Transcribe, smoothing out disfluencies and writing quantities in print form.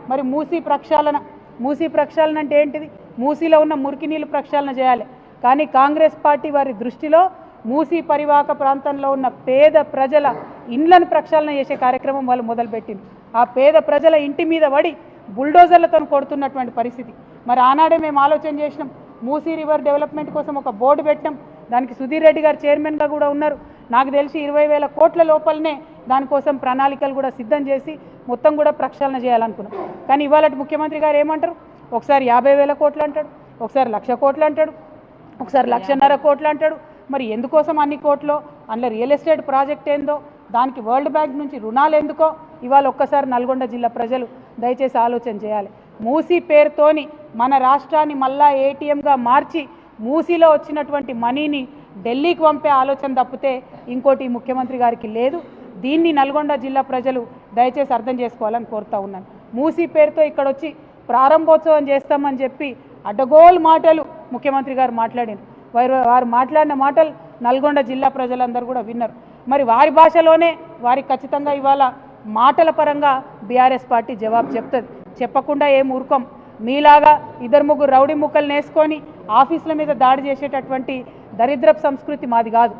మరి మూసీ ప్రక్షాళన అంటే ఏంటిది? మూసీలో ఉన్న మురికి నీళ్ళు ప్రక్షాళన చేయాలి. కానీ కాంగ్రెస్ పార్టీ వారి దృష్టిలో మూసీ పరివాహక ప్రాంతంలో ఉన్న పేద ప్రజల ఇండ్లను ప్రక్షాళన చేసే కార్యక్రమం వాళ్ళు మొదలుపెట్టింది. ఆ పేద ప్రజల ఇంటి మీద పడి బుల్డోజర్లతో కొడుతున్నటువంటి పరిస్థితి. మరి ఆనాడే మేము ఆలోచన చేసినాం, మూసీ రివర్ డెవలప్మెంట్ కోసం ఒక బోర్డు పెట్టాం. దానికి సుధీర్ రెడ్డి గారు చైర్మన్గా కూడా ఉన్నారు. నాకు తెలిసి 20,000 కోట్ల లోపలనే దానికోసం ప్రణాళికలు కూడా సిద్ధం చేసి మొత్తం కూడా ప్రక్షాళన చేయాలనుకున్నాం. కానీ ఇవాళ ముఖ్యమంత్రి గారు ఏమంటారు? ఒకసారి 50,000 కోట్లు అంటాడు, ఒకసారి 1,00,000 కోట్లు అంటాడు, ఒకసారి 1,50,000 కోట్లు అంటాడు. మరి ఎందుకోసం అన్ని కోట్లు? అందులో రియల్ ఎస్టేట్ ప్రాజెక్ట్ ఏందో, దానికి వరల్డ్ బ్యాంక్ నుంచి రుణాలు ఎందుకో ఇవాళ ఒక్కసారి నల్గొండ జిల్లా ప్రజలు దయచేసి ఆలోచన చేయాలి. మూసీ పేరుతోని మన రాష్ట్రాన్ని మళ్ళా ఏటీఎంగా మార్చి మూసీలో వచ్చినటువంటి మనీని ఢిల్లీకి పంపే ఆలోచన తప్పితే ఇంకోటి ముఖ్యమంత్రి గారికి లేదు. దీన్ని నల్గొండ జిల్లా ప్రజలు దయచేసి అర్థం చేసుకోవాలని కోరుతా ఉన్నాను. మూసీ పేరుతో ఇక్కడ వచ్చి ప్రారంభోత్సవం చేస్తామని చెప్పి అడ్డగోలు మాటలు ముఖ్యమంత్రి గారు మాట్లాడారు. వారు మాట్లాడిన మాటలు నల్గొండ జిల్లా ప్రజలందరూ కూడా విన్నారు. మరి వారి భాషలోనే వారికి ఖచ్చితంగా ఇవాళ మాటల పరంగా బీఆర్ఎస్ పార్టీ జవాబు చెప్తుంది. చెప్పకుండా ఏం ఊరుకోం. మీలాగా 2-3 రౌడీ ముక్కలు నేసుకొని ఆఫీసుల మీద దాడి చేసేటటువంటి దరిద్రపు సంస్కృతి మాది కాదు.